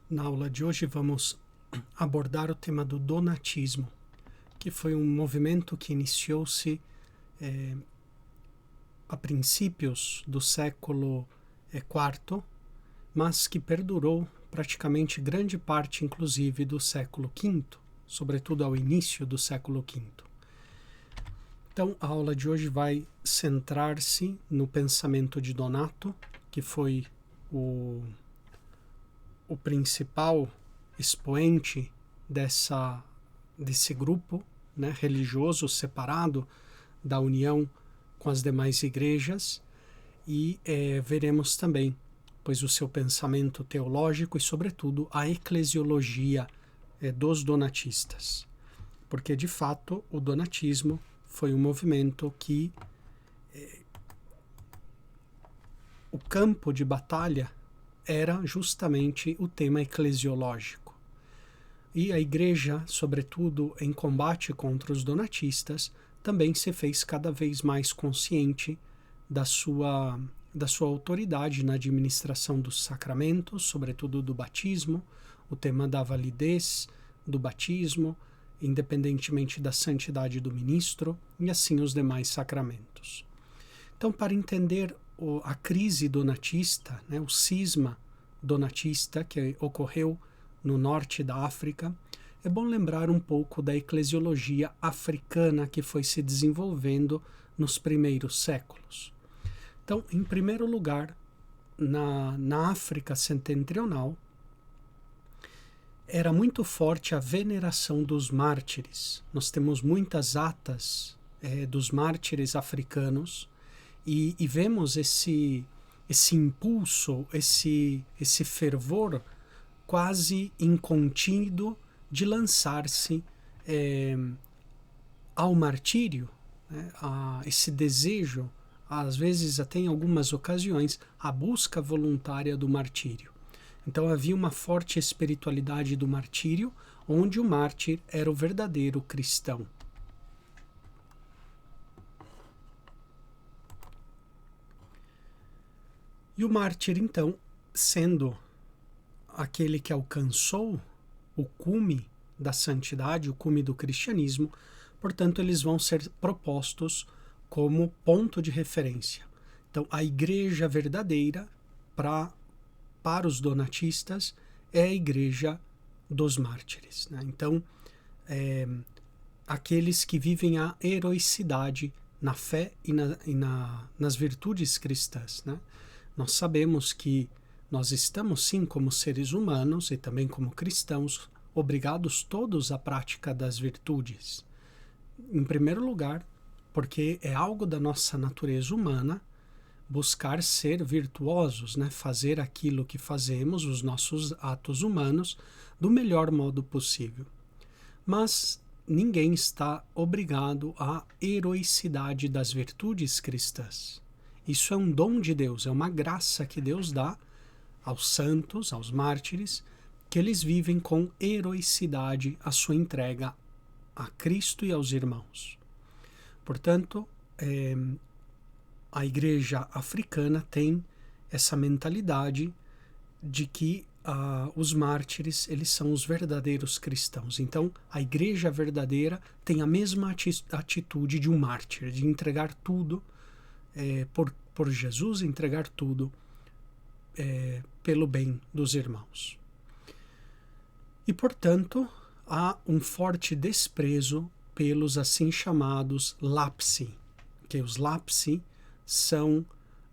Na aula de hoje vamos abordar o tema do donatismo, que foi um movimento que iniciou-se a princípios do século IV, mas que perdurou praticamente grande parte, inclusive, do século V, sobretudo ao início do século V. Então, a aula de hoje vai centrar-se no pensamento de Donato, que foi o principal expoente desse grupo, né, religioso separado da união com as demais igrejas, e veremos também pois o seu pensamento teológico e, sobretudo, a eclesiologia dos donatistas. Porque, de fato, o donatismo foi um movimento que o campo de batalha era justamente o tema eclesiológico. E a igreja, sobretudo em combate contra os donatistas, também se fez cada vez mais consciente da sua autoridade na administração dos sacramentos, sobretudo do batismo, o tema da validez do batismo, independentemente da santidade do ministro, e assim os demais sacramentos. Então, para entender a crise donatista, né, o cisma donatista que ocorreu no norte da África, é bom lembrar um pouco da eclesiologia africana que foi se desenvolvendo nos primeiros séculos. Então, em primeiro lugar, na África setentrional, era muito forte a veneração dos mártires. Nós temos muitas atas dos mártires africanos, e vemos esse impulso, esse fervor quase incontido de lançar-se ao martírio, né, esse desejo, às vezes até em algumas ocasiões, a busca voluntária do martírio. Então havia uma forte espiritualidade do martírio, onde o mártir era o verdadeiro cristão. E o mártir, então, sendo aquele que alcançou o cume da santidade, o cume do cristianismo, portanto, eles vão ser propostos como ponto de referência. Então, a igreja verdadeira para os donatistas é a igreja dos mártires, né? Então, aqueles que vivem a heroicidade na fé e nas virtudes cristãs, né? Nós sabemos que nós estamos, sim, como seres humanos e também como cristãos, obrigados todos à prática das virtudes. Em primeiro lugar, porque é algo da nossa natureza humana buscar ser virtuosos, né? Fazer aquilo que fazemos, os nossos atos humanos, do melhor modo possível. Mas ninguém está obrigado à heroicidade das virtudes cristãs. Isso é um dom de Deus, é uma graça que Deus dá aos santos, aos mártires, que eles vivem com heroicidade a sua entrega a Cristo e aos irmãos. Portanto, a igreja africana tem essa mentalidade de que os mártires, eles são os verdadeiros cristãos. Então, a igreja verdadeira tem a mesma atitude de um mártir, de entregar tudo por Jesus, entregar tudo pelo bem dos irmãos. E, portanto, há um forte desprezo pelos assim chamados lapsi, que os lapsi são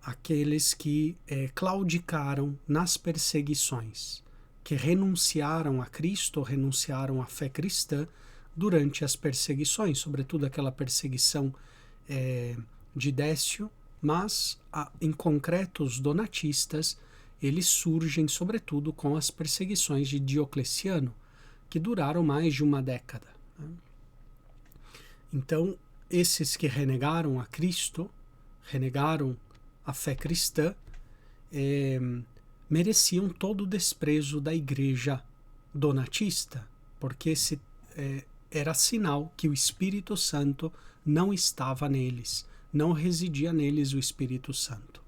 aqueles que claudicaram nas perseguições, que renunciaram a Cristo, renunciaram à fé cristã durante as perseguições, sobretudo aquela perseguição de Décio, mas em concreto os donatistas, eles surgem sobretudo com as perseguições de Diocleciano, que duraram mais de uma década. Então, esses que renegaram a Cristo, renegaram a fé cristã, mereciam todo o desprezo da igreja donatista, porque era sinal que o Espírito Santo não estava neles, não residia neles o Espírito Santo.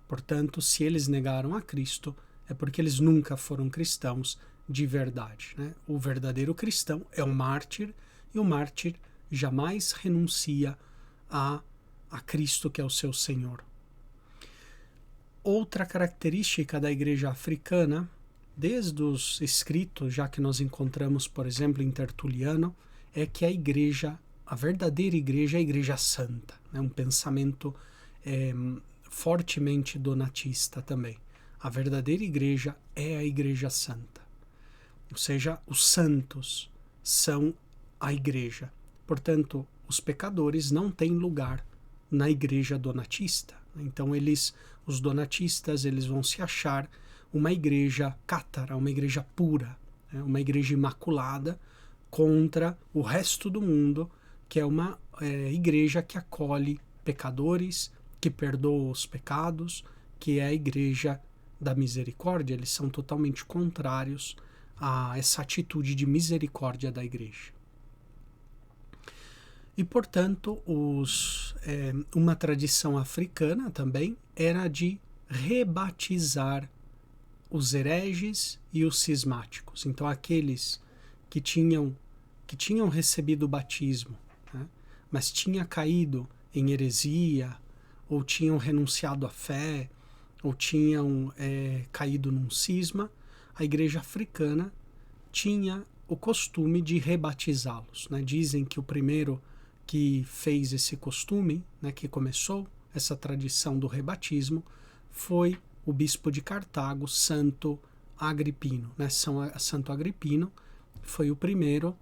Portanto, se eles negaram a Cristo, é porque eles nunca foram cristãos de verdade, né? O verdadeiro cristão é o mártir, e o mártir jamais renuncia a Cristo, que é o seu Senhor. Outra característica da igreja africana, desde os escritos, já que nós encontramos, por exemplo, em Tertuliano, é que a verdadeira igreja é a igreja santa, né? Um pensamento fortemente donatista também. A verdadeira igreja é a igreja santa. Ou seja, os santos são a igreja. Portanto, os pecadores não têm lugar na igreja donatista. Então, os donatistas, eles vão se achar uma igreja cátara, uma igreja pura, né? Uma igreja imaculada contra o resto do mundo, que é uma igreja que acolhe pecadores, que perdoa os pecados, que é a igreja da misericórdia. Eles são totalmente contrários a essa atitude de misericórdia da igreja. E, portanto, uma tradição africana também era de rebatizar os hereges e os cismáticos. Então, aqueles que tinham recebido o batismo, né, mas tinham caído em heresia, ou tinham renunciado à fé, ou tinham caído num cisma, a igreja africana tinha o costume de rebatizá-los, né? Dizem que o primeiro que fez esse costume, né, que começou essa tradição do rebatismo, foi o bispo de Cartago, Santo Agripino, né? Santo Agripino foi o primeiro,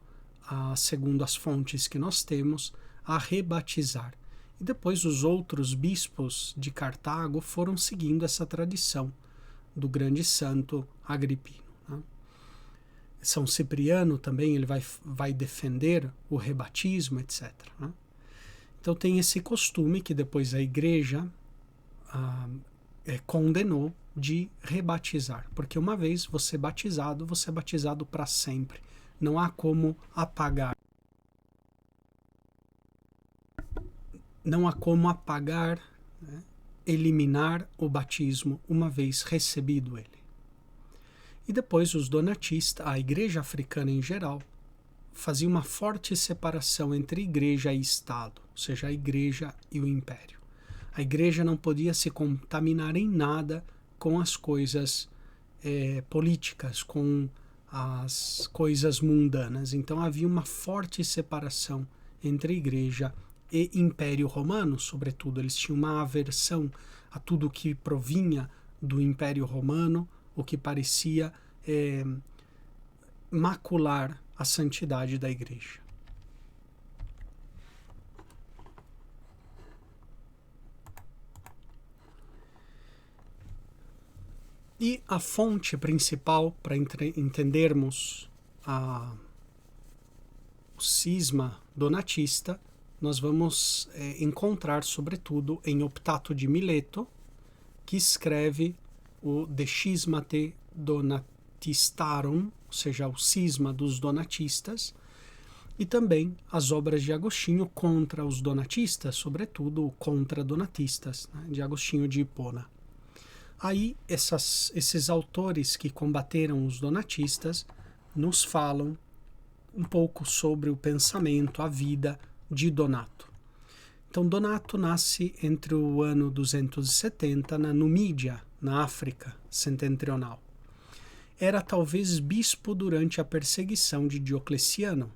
segundo as fontes que nós temos, a rebatizar. E depois os outros bispos de Cartago foram seguindo essa tradição do grande Santo Agripino, né? São Cipriano também, ele vai defender o rebatismo, etc., né? Então tem esse costume que depois a igreja condenou de rebatizar, porque uma vez você é batizado para sempre. Não há como apagar. Não há como apagar, né, eliminar o batismo uma vez recebido ele. E depois os donatistas, a igreja africana em geral, fazia uma forte separação entre igreja e Estado, ou seja, a igreja e o império. A igreja não podia se contaminar em nada com as coisas políticas, com as coisas mundanas. Então havia uma forte separação entre igreja e Império Romano, sobretudo. Eles tinham uma aversão a tudo que provinha do Império Romano, o que parecia macular a santidade da igreja. E a fonte principal para entendermos o cisma donatista, nós vamos encontrar, sobretudo, em Optato de Mileto, que escreve o De Schismate Donatistarum, ou seja, o cisma dos donatistas, e também as obras de Agostinho contra os donatistas, sobretudo contra donatistas, né, de Agostinho de Hipona. Aí esses autores que combateram os donatistas nos falam um pouco sobre o pensamento, a vida de Donato. Então Donato nasce entre o ano 270 na Numídia, na África setentrional. Era talvez bispo durante a perseguição de Diocleciano.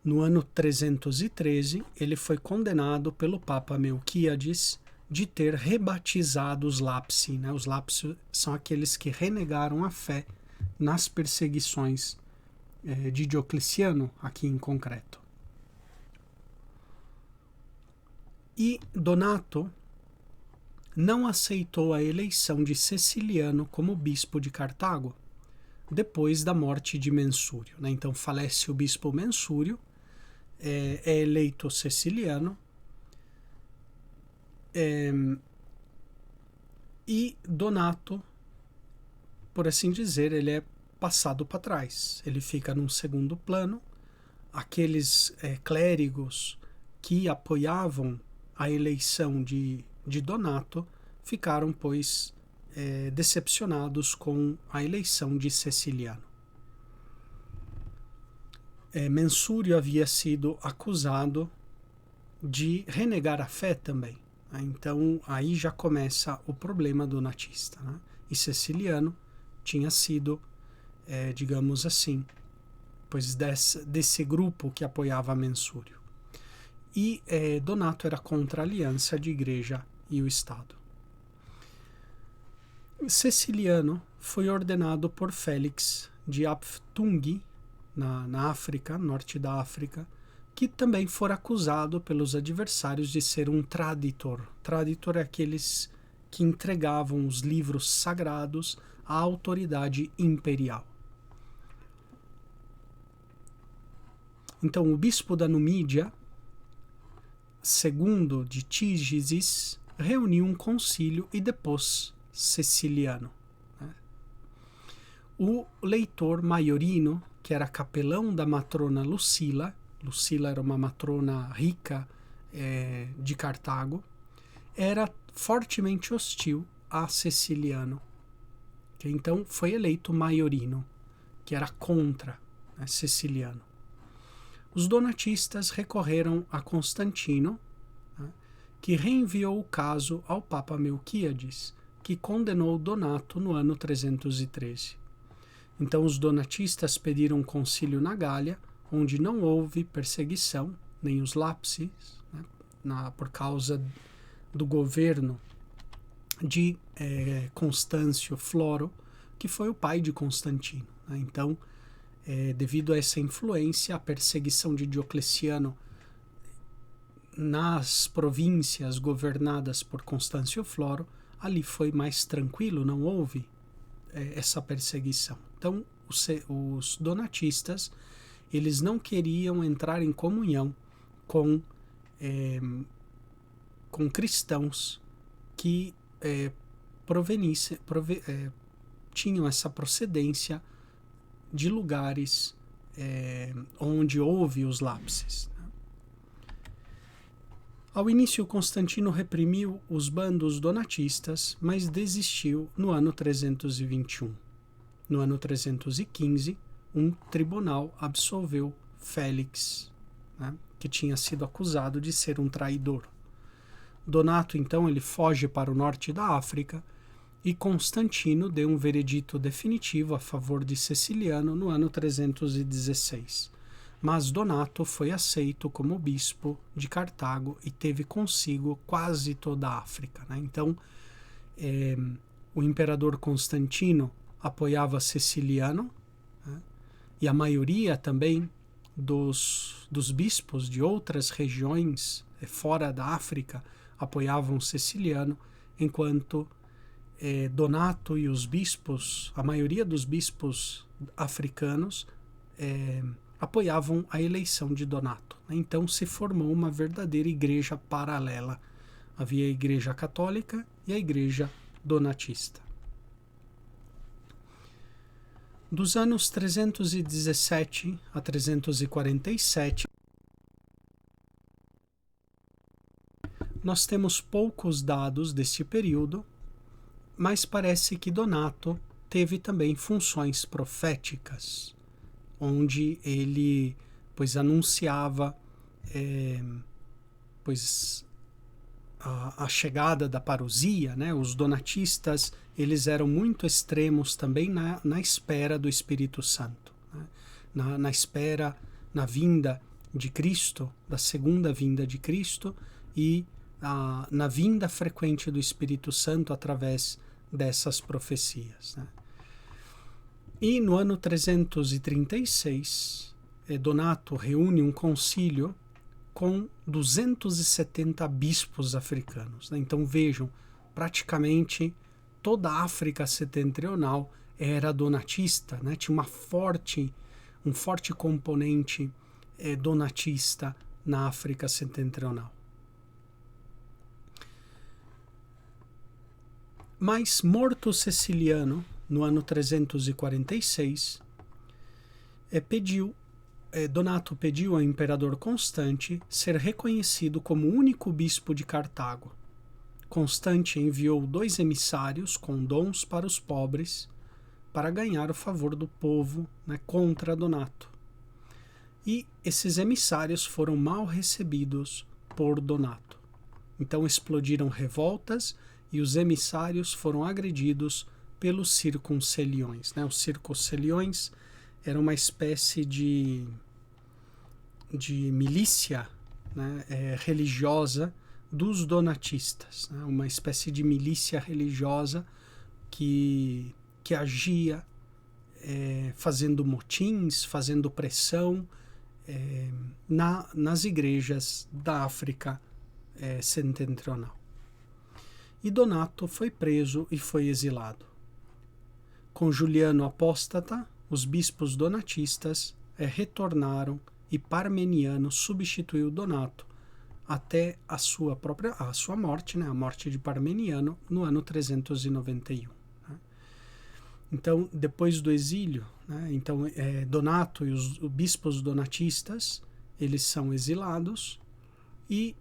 No ano 313, ele foi condenado pelo Papa Melquíades de ter rebatizado os Lapsi, né? Os Lapsi são aqueles que renegaram a fé nas perseguições de Diocleciano, aqui em concreto. E Donato não aceitou a eleição de Ceciliano como bispo de Cartago, depois da morte de Mensúrio, né? Então falece o bispo Mensúrio, é eleito Ceciliano, e Donato, por assim dizer, ele é passado para trás. Ele fica num segundo plano. Aqueles clérigos que apoiavam a eleição de Donato ficaram, pois, decepcionados com a eleição de Ceciliano. Mensúrio havia sido acusado de renegar a fé também. Né? Então aí já começa o problema donatista. Né? E Ceciliano tinha sido, digamos assim, pois desse grupo que apoiava Mensúrio. E Donato era contra a aliança de igreja e o Estado. Ceciliano foi ordenado por Félix de Apftung, na África, norte da África, que também fora acusado pelos adversários de ser um traditor. Traditor é aqueles que entregavam os livros sagrados à autoridade imperial. Então, o bispo da Numídia, Segundo de Tigisis, reuniu um concílio e depôs Ceciliano. O leitor Maiorino, que era capelão da matrona Lucila era uma matrona rica de Cartago, era fortemente hostil a Ceciliano, que então foi eleito Maiorino, que era contra Ceciliano. Os donatistas recorreram a Constantino, que reenviou o caso ao Papa Melquíades, que condenou Donato no ano 313. Então os donatistas pediram um concílio na Gália, onde não houve perseguição, nem os lapses, por causa do governo de Constâncio Floro, que foi o pai de Constantino. Então, devido a essa influência, a perseguição de Diocleciano nas províncias governadas por Constâncio Floro, ali foi mais tranquilo, não houve essa perseguição. Então, os donatistas, eles não queriam entrar em comunhão com cristãos que tinham essa procedência de lugares onde houve os lapses. Ao início, Constantino reprimiu os bandos donatistas, mas desistiu no ano 321. No ano 315, um tribunal absolveu Félix, que tinha sido acusado de ser um traidor. Donato, então, ele foge para o norte da África e Constantino deu um veredito definitivo a favor de Ceciliano no ano 316. Mas Donato foi aceito como bispo de Cartago e teve consigo quase toda a África. Então, o imperador Constantino apoiava Ceciliano, e a maioria também dos bispos de outras regiões fora da África apoiavam Ceciliano, enquanto Donato e os bispos, a maioria dos bispos africanos, apoiavam a eleição de Donato. Então se formou uma verdadeira igreja paralela. Havia a igreja católica e a igreja donatista. Dos anos 317 a 347, nós temos poucos dados deste período, mas parece que Donato teve também funções proféticas, onde ele anunciava a chegada da parousia. Os donatistas, eles eram muito extremos também na espera do Espírito Santo, na espera, na vinda de Cristo, da segunda vinda de Cristo, e na vinda frequente do Espírito Santo através dessas profecias. E no ano 336, Donato reúne um concílio com 270 bispos africanos. Então vejam, praticamente toda a África setentrional era donatista, tinha um forte componente donatista na África setentrional. Mas morto Ceciliano, no ano 346, Donato pediu ao imperador Constante ser reconhecido como único bispo de Cartago. Constante enviou 2 emissários com dons para os pobres para ganhar o favor do povo contra Donato. E esses emissários foram mal recebidos por Donato. Então explodiram revoltas e os emissários foram agredidos pelos circunceliões, né? Os circunceliões era uma espécie de milícia, né, religiosa dos donatistas, né? Uma espécie de milícia religiosa que agia fazendo motins, fazendo pressão nas igrejas da África setentrional. E Donato foi preso e foi exilado. Com Juliano Apóstata, os bispos donatistas retornaram e Parmeniano substituiu Donato até a sua morte, né, a morte de Parmeniano, no ano 391. Né? Então, depois do exílio, né, Donato e os bispos donatistas, eles são exilados e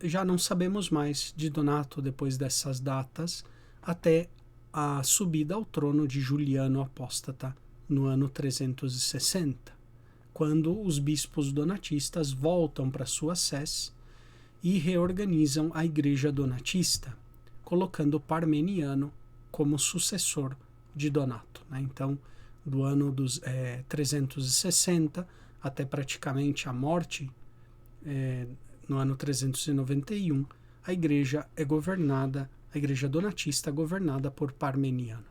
já não sabemos mais de Donato depois dessas datas, até a subida ao trono de Juliano Apóstata no ano 360, quando os bispos donatistas voltam para suas sés e reorganizam a igreja donatista, colocando Parmeniano como sucessor de Donato. Né? Então, do ano dos 360 até praticamente a morte, no ano 391, a igreja a igreja donatista é governada por Parmeniano.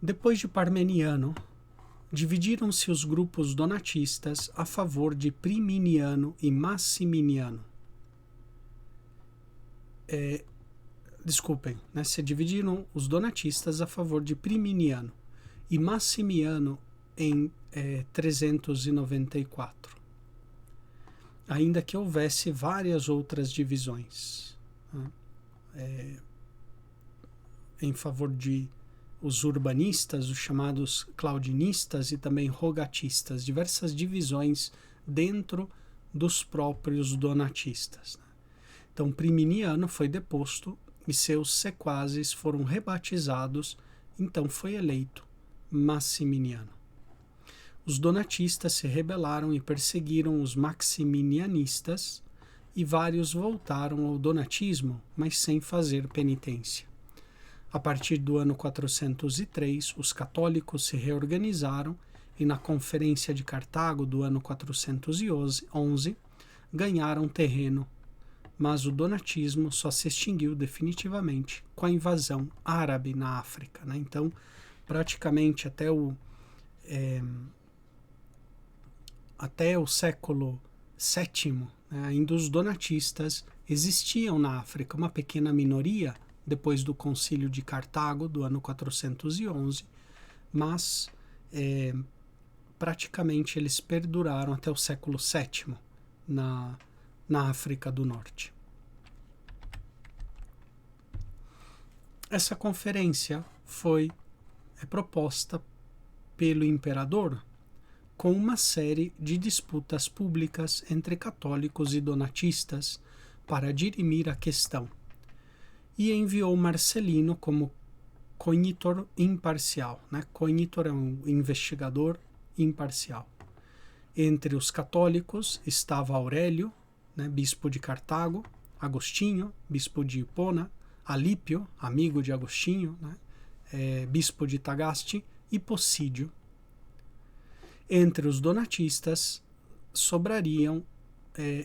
Depois de Parmeniano, dividiram-se os grupos donatistas a favor de Priminiano e Maximiano. Se dividiram os donatistas a favor de Priminiano e Maximiano em 394. Ainda que houvesse várias outras divisões, né? Em favor de os urbanistas, os chamados claudinistas e também rogatistas, diversas divisões dentro dos próprios donatistas. Né? Então, Priminiano foi deposto e seus sequazes foram rebatizados, então foi eleito Maximiano. Os donatistas se rebelaram e perseguiram os maximinianistas e vários voltaram ao donatismo, mas sem fazer penitência. A partir do ano 403, os católicos se reorganizaram e na Conferência de Cartago do ano 411 ganharam terreno, mas o donatismo só se extinguiu definitivamente com a invasão árabe na África. Né? Então, praticamente até o século VII, né, ainda os donatistas existiam na África, uma pequena minoria, depois do Concílio de Cartago, do ano 411, mas praticamente eles perduraram até o século VII na África do Norte. Essa conferência foi proposta pelo imperador com uma série de disputas públicas entre católicos e donatistas para dirimir a questão, e enviou Marcelino como coinitor imparcial. Né? Coinitor é um investigador imparcial. Entre os católicos estava Aurélio, né, bispo de Cartago, Agostinho, bispo de Hipona, Alípio, amigo de Agostinho, né, bispo de Tagaste, e Possídio. Entre os donatistas sobrariam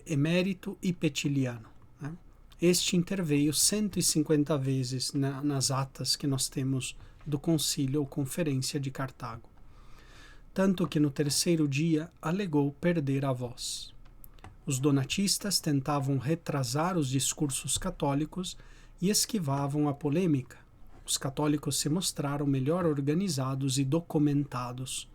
Emérito e Petiliano. Né? Este interveio 150 vezes nas atas que nós temos do concílio ou conferência de Cartago. Tanto que no terceiro dia alegou perder a voz. Os donatistas tentavam retrasar os discursos católicos e esquivavam a polêmica. Os católicos se mostraram melhor organizados e documentados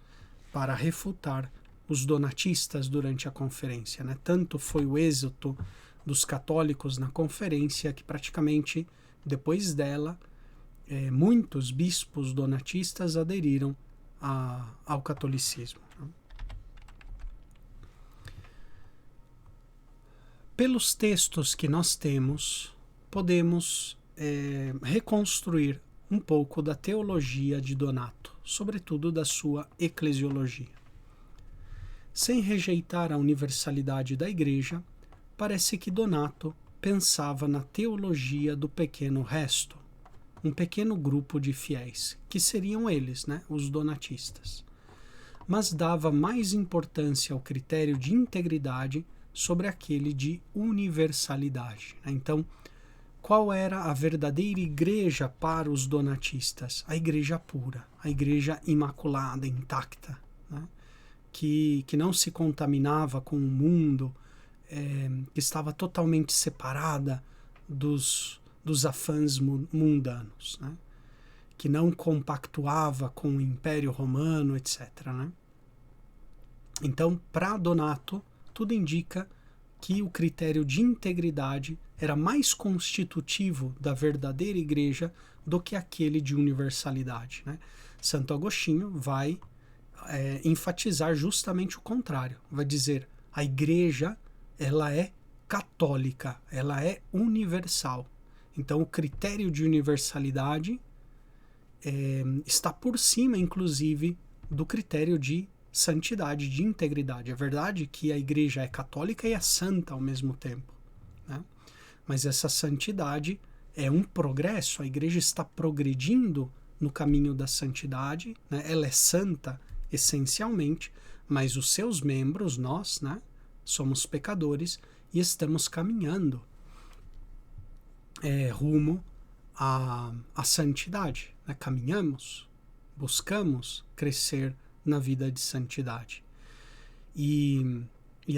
para refutar os donatistas durante a conferência. Né? Tanto foi o êxito dos católicos na conferência que praticamente depois dela muitos bispos donatistas aderiram ao catolicismo. Pelos textos que nós temos, podemos reconstruir um pouco da teologia de Donato, sobretudo da sua eclesiologia. Sem rejeitar a universalidade da Igreja, parece que Donato pensava na teologia do pequeno resto, um pequeno grupo de fiéis, que seriam eles, né, os donatistas. Mas dava mais importância ao critério de integridade sobre aquele de universalidade. Então, qual era a verdadeira igreja para os donatistas? A igreja pura, a igreja imaculada, intacta, né? que não se contaminava com o mundo, que estava totalmente separada dos afãs mundanos, né? Que não compactuava com o Império Romano, etc. Né? Então, para Donato, tudo indica que o critério de integridade era mais constitutivo da verdadeira igreja do que aquele de universalidade. Né? Santo Agostinho vai enfatizar justamente o contrário. Vai dizer, a igreja ela é católica, ela é universal. Então, o critério de universalidade está por cima, inclusive, do critério de santidade, de integridade. É verdade que a igreja é católica e é santa ao mesmo tempo, né? Mas essa santidade é um progresso, a igreja está progredindo no caminho da santidade, né? Ela é santa essencialmente, mas os seus membros, nós, né, somos pecadores e estamos caminhando rumo à santidade, né? Caminhamos, buscamos crescer na vida de santidade. E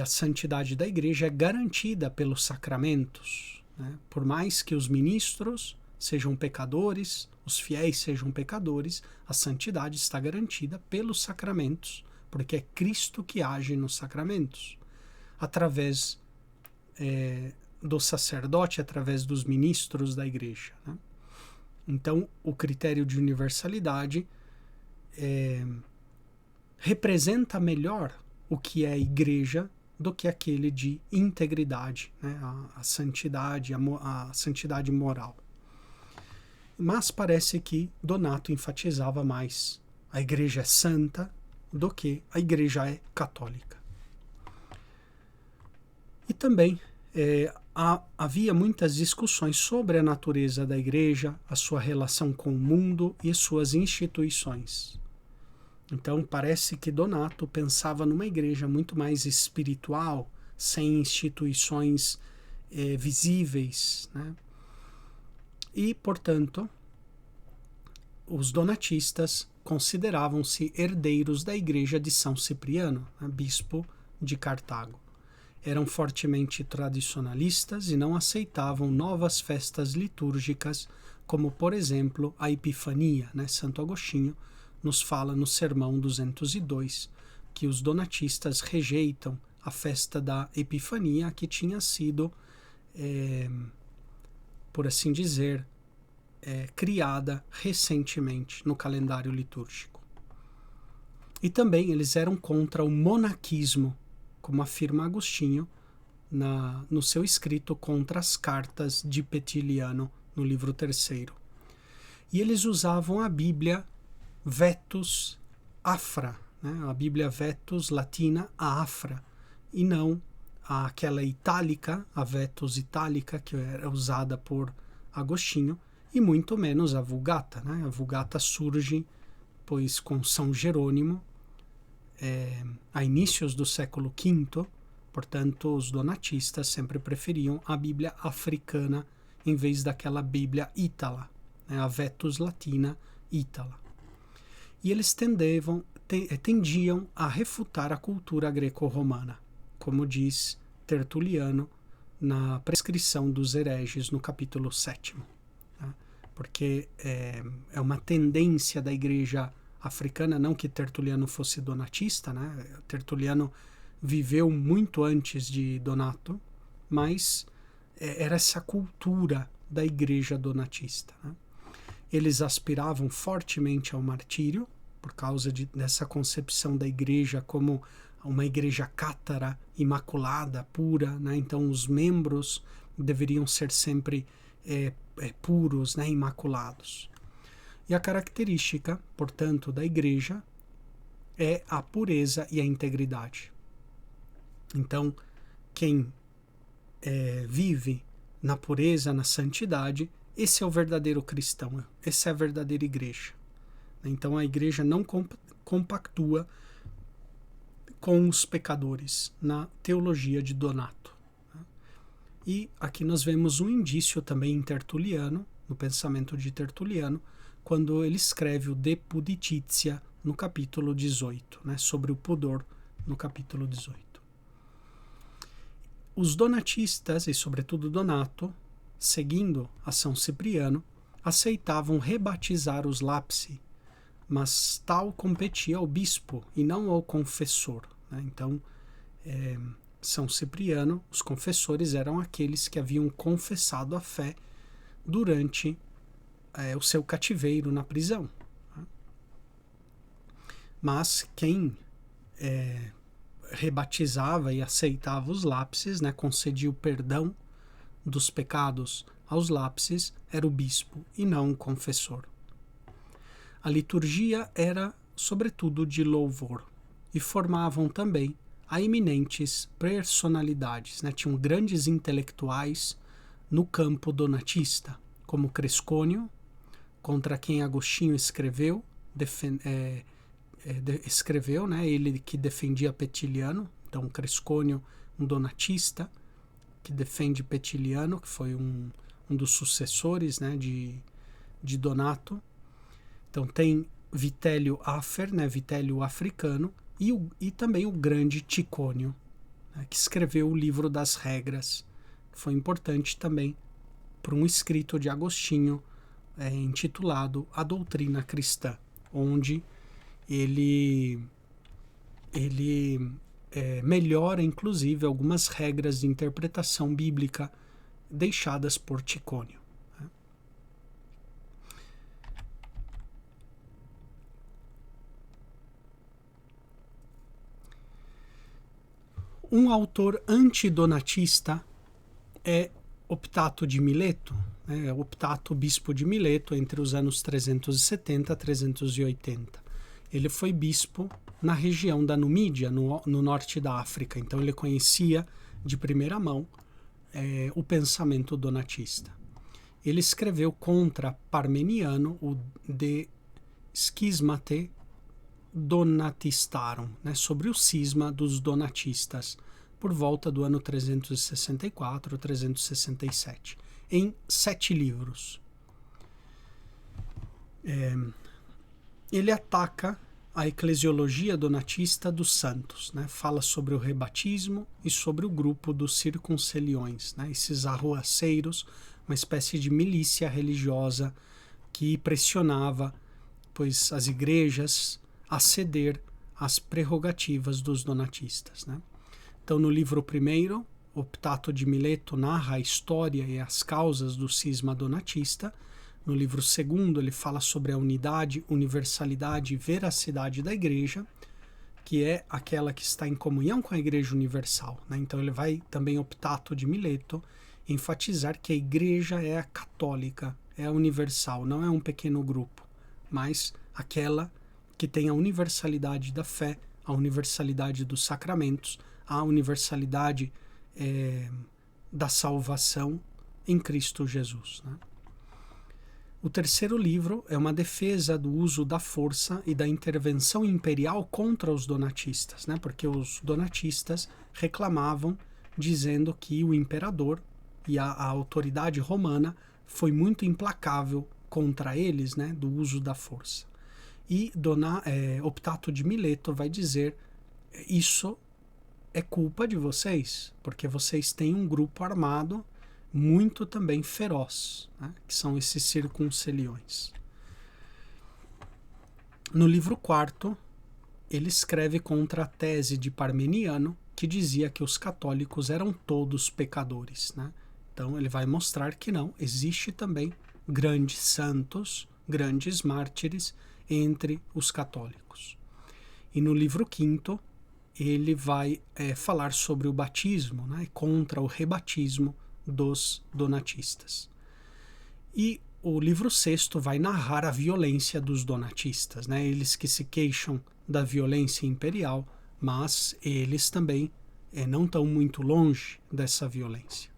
a santidade da igreja é garantida pelos sacramentos, né? Por mais que os ministros sejam pecadores, os fiéis sejam pecadores, a santidade está garantida pelos sacramentos, porque é Cristo que age nos sacramentos, através do sacerdote, através dos ministros da igreja, né? Então, o critério de universalidade representa melhor o que é a igreja do que aquele de integridade, né? a santidade, a santidade moral. Mas parece que Donato enfatizava mais a igreja é santa do que a igreja é católica. E também havia muitas discussões sobre a natureza da igreja, a sua relação com o mundo e suas instituições. Então parece que Donato pensava numa igreja muito mais espiritual, sem instituições visíveis, né? E, portanto, os donatistas consideravam-se herdeiros da igreja de São Cipriano, né, bispo de Cartago. Eram fortemente tradicionalistas e não aceitavam novas festas litúrgicas, como, por exemplo, a Epifania, né? Santo Agostinho nos fala no Sermão 202 que os donatistas rejeitam a festa da Epifania, que tinha sido, por assim dizer, criada recentemente no calendário litúrgico. E também eles eram contra o monaquismo, como afirma Agostinho no seu escrito contra as cartas de Petiliano, no livro 3º. E eles usavam a Bíblia Vetus Afra, né? A Bíblia Vetus latina, a Afra, e não aquela itálica, a Vetus itálica, que era usada por Agostinho, e muito menos a Vulgata, né? A Vulgata surge, pois, com São Jerônimo, a inícios do século V, portanto, os donatistas sempre preferiam a Bíblia africana em vez daquela Bíblia ítala, né? A Vetus latina ítala. E eles tendiam a refutar a cultura greco-romana, como diz Tertuliano na prescrição dos hereges no capítulo 7º. Né? Porque é uma tendência da igreja africana, não que Tertuliano fosse donatista, né? Tertuliano viveu muito antes de Donato, mas era essa cultura da igreja donatista, né? Eles aspiravam fortemente ao martírio, por causa dessa concepção da igreja como uma igreja cátara, imaculada, pura, né? Então os membros deveriam ser sempre puros, né? Imaculados. E a característica, portanto, da igreja é a pureza e a integridade. Então, quem vive na pureza, na santidade, esse é o verdadeiro cristão, essa é a verdadeira igreja. Então a igreja não compactua com os pecadores na teologia de Donato. E aqui nós vemos um indício também em Tertuliano, no pensamento de Tertuliano, quando ele escreve o De Pudicitia no capítulo 18, né, sobre o pudor no capítulo 18. Os donatistas, e sobretudo Donato, seguindo a São Cipriano, aceitavam rebatizar os lapsi, mas tal competia ao bispo e não ao confessor. Né? Então, São Cipriano, os confessores eram aqueles que haviam confessado a fé durante o seu cativeiro na prisão. Né? Mas quem rebatizava e aceitava os lapses, né, concedia o perdão dos pecados aos lapses, era o bispo e não o confessor. A liturgia era, sobretudo, de louvor e formavam também a eminentes personalidades, né? Tinham grandes intelectuais no campo donatista, como Crescônio, contra quem Agostinho escreveu, né? Ele que defendia Petiliano. Então Crescônio, um donatista que defende Petiliano, que foi um dos sucessores, né, de Donato. Então tem Vitélio Afer, né, Vitélio Africano, e também o grande Ticônio, né, que escreveu o livro das regras, que foi importante também para um escrito de Agostinho intitulado A Doutrina Cristã, onde ele melhora inclusive algumas regras de interpretação bíblica deixadas por Ticônio. Um autor antidonatista é Optato de Mileto, né? Optato, bispo de Mileto, entre os anos 370 e 380. Ele foi bispo na região da Numídia, no norte da África, então ele conhecia de primeira mão o pensamento donatista. Ele escreveu contra Parmeniano o De Schismate Donatistarum, né, sobre o cisma dos donatistas, por volta do ano 364, 367, em 7 livros. Ele ataca a eclesiologia donatista dos santos, né, fala sobre o rebatismo e sobre o grupo dos circunceliões, né, esses arruaceiros, uma espécie de milícia religiosa que pressionava as igrejas a ceder às prerrogativas dos donatistas. Né? Então, no livro primeiro, Optato de Mileto narra a história e as causas do cisma donatista. No livro segundo, ele fala sobre a unidade, universalidade e veracidade da igreja, que é aquela que está em comunhão com a igreja universal. Né? Então, ele vai também, Optato de Mileto, enfatizar que a igreja é a católica, é a universal, não é um pequeno grupo, mas aquela que tem a universalidade da fé, a universalidade dos sacramentos, a universalidade da salvação em Cristo Jesus. Né? O terceiro livro é uma defesa do uso da força e da intervenção imperial contra os donatistas, né? Porque os donatistas reclamavam, dizendo que o imperador e a autoridade romana foi muito implacável contra eles, né? Do uso da força. E Optato de Mileto vai dizer: isso é culpa de vocês, porque vocês têm um grupo armado muito também feroz, né, que são esses circunceliões. No livro quarto, ele escreve contra a tese de Parmeniano, que dizia que os católicos eram todos pecadores. Né? Então ele vai mostrar que não, existe também grandes santos, grandes mártires entre os católicos. E no livro quinto, ele vai falar sobre o batismo, né, contra o rebatismo dos donatistas. E o livro sexto vai narrar a violência dos donatistas, né, eles que se queixam da violência imperial, mas eles também não estão muito longe dessa violência.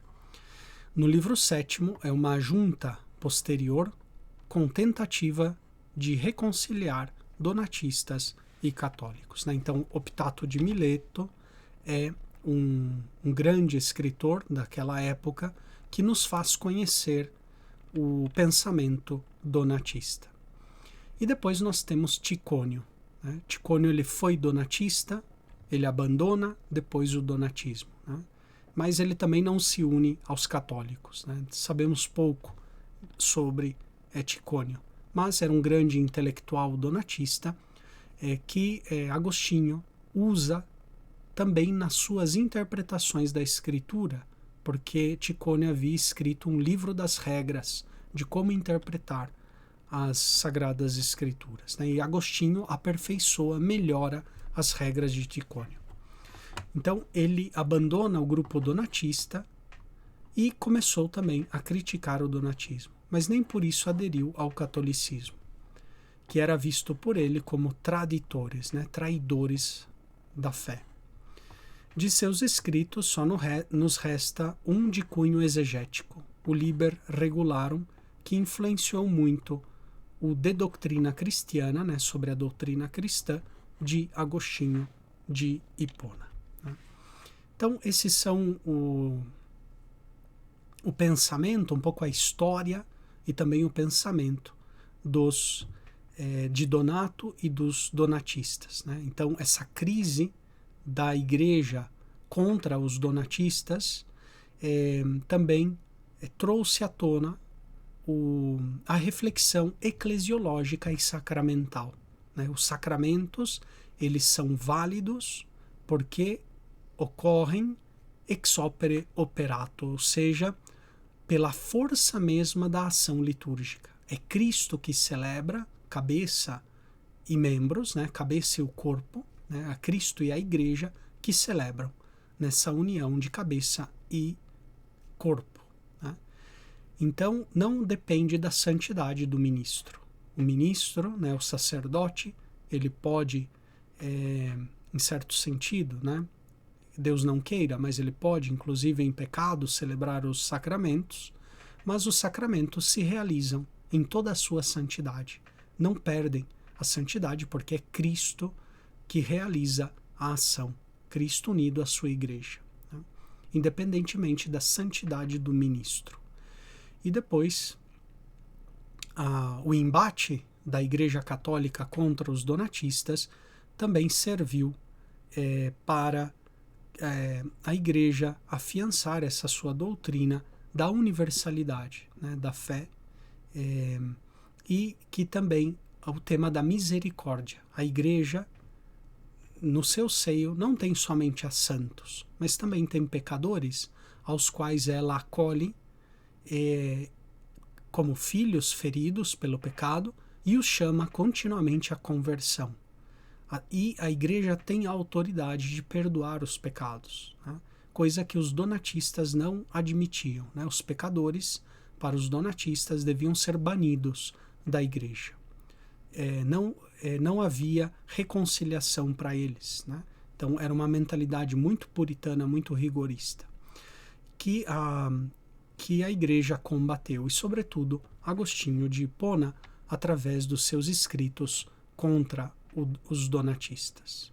No livro sétimo é uma junta posterior com tentativa de reconciliar donatistas e católicos, né? Então, Optato de Mileto é um grande escritor daquela época que nos faz conhecer o pensamento donatista. E depois nós temos Ticônio, né? Ticônio ele foi donatista, ele abandona depois o donatismo, né? Mas ele também não se une aos católicos, né? Sabemos pouco sobre Ticônio, mas era um grande intelectual donatista que Agostinho usa também nas suas interpretações da escritura, porque Ticônio havia escrito um livro das regras de como interpretar as Sagradas Escrituras, né? E Agostinho aperfeiçoa, melhora as regras de Ticônio. Então ele abandona o grupo donatista e começou também a criticar o donatismo, mas nem por isso aderiu ao catolicismo, que era visto por ele como traditores, né? Traidores da fé. De seus escritos, só nos resta um de cunho exegético, o Liber Regularum, que influenciou muito o De Doctrina Christiana, né, sobre a doutrina cristã, de Agostinho de Hipona. Né? Então, esses são o pensamento, um pouco a história e também o pensamento de Donato e dos donatistas. Né? Então, essa crise da igreja contra os donatistas também trouxe à tona a reflexão eclesiológica e sacramental. Né? Os sacramentos, eles são válidos porque ocorrem ex opere operato, ou seja, pela força mesma da ação litúrgica. É Cristo que celebra cabeça e membros, né? Cabeça e o corpo, né? A Cristo e a Igreja que celebram nessa união de cabeça e corpo. Né? Então, não depende da santidade do ministro. O ministro, né, o sacerdote, ele pode, em certo sentido, né, Deus não queira, mas ele pode, inclusive em pecado, celebrar os sacramentos, mas os sacramentos se realizam em toda a sua santidade. Não perdem a santidade porque é Cristo que realiza a ação, Cristo unido à sua igreja, né? Independentemente da santidade do ministro. E depois, o embate da Igreja Católica contra os donatistas também serviu para a Igreja afiançar essa sua doutrina da universalidade, né, da fé, e que também o tema da misericórdia. A Igreja, no seu seio, não tem somente a santos, mas também tem pecadores aos quais ela acolhe como filhos feridos pelo pecado e os chama continuamente à conversão. E a Igreja tem a autoridade de perdoar os pecados, né? Coisa que os donatistas não admitiam. Né? Os pecadores, para os donatistas, deviam ser banidos da Igreja. Não havia reconciliação para eles. Né? Então, era uma mentalidade muito puritana, muito rigorista, que a Igreja combateu, e, sobretudo, Agostinho de Hipona, através dos seus escritos contra os donatistas.